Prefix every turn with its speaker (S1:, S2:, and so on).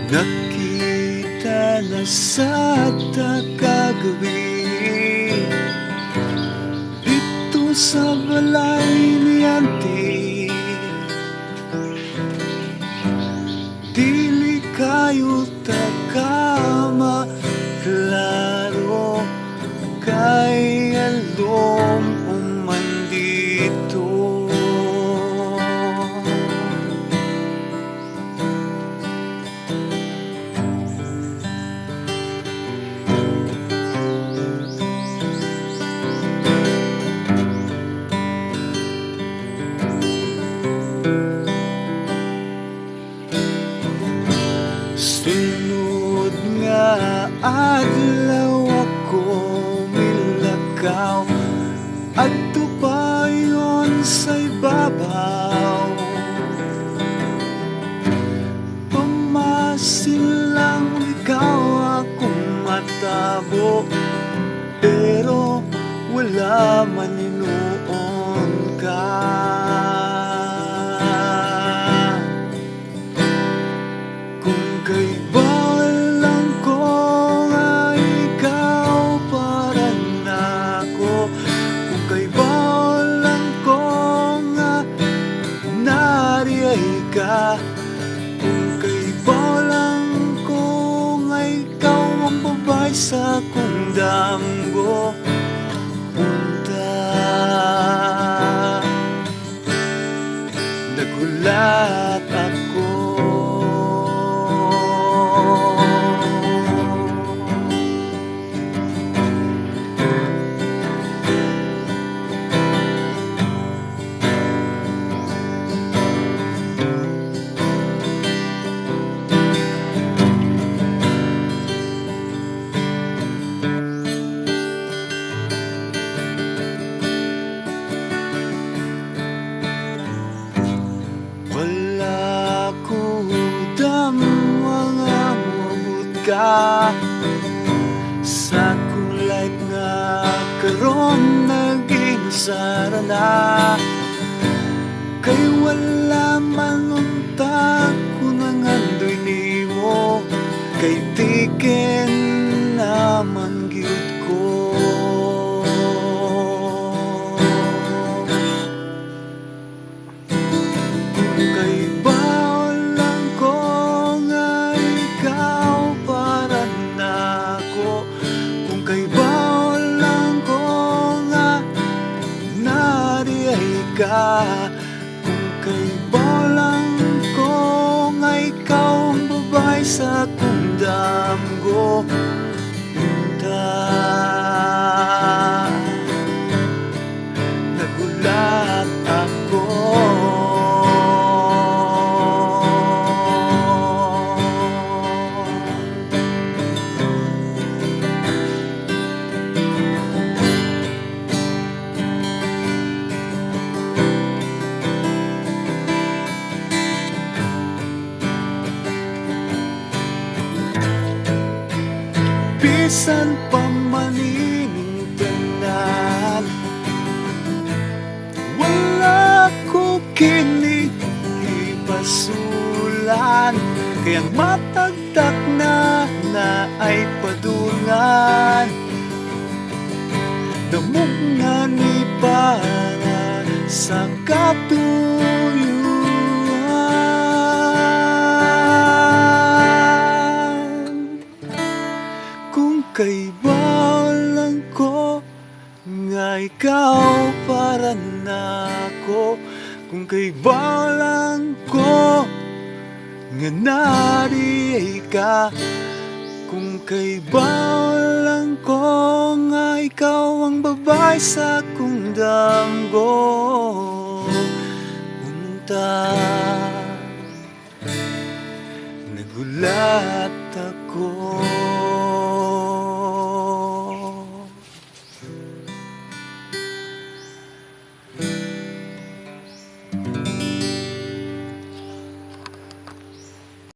S1: Nakita na sa kagabi dito sa balay ni Auntie, dili kayo takama klaro kay alom umandito. Sunod nga adlaw ako milakaw adto payon sa ibabaw, pamasin lang ikaw akong matabo, pero wala man inuon ka. Kay balang ko nga ikaw para nako, kung kay balang ko nga nariyay ka, kung kay balang ko nga ikaw ang babay sa kong damgo. Punta nagulat ako. Wala ko damang amot ka sa kulay nga karon nag-inusara na, kay wala man unta ko nang andoy nimo, kay tiken naman gyud ko. Kung kay balang ko nga ikaw ang babay sa kong damgo. Punta nagulat ako. Bisan pa manining tanan, wala ko kini ipasulan, kaya matagdak na ay padungan. Damungan ni para sa katuyuan, kay balang ko nga ikaw para nako, kung kay balang ko nga nariyay ka, kung kay balang ko nga ikaw ang babay sa kong damgo. Unta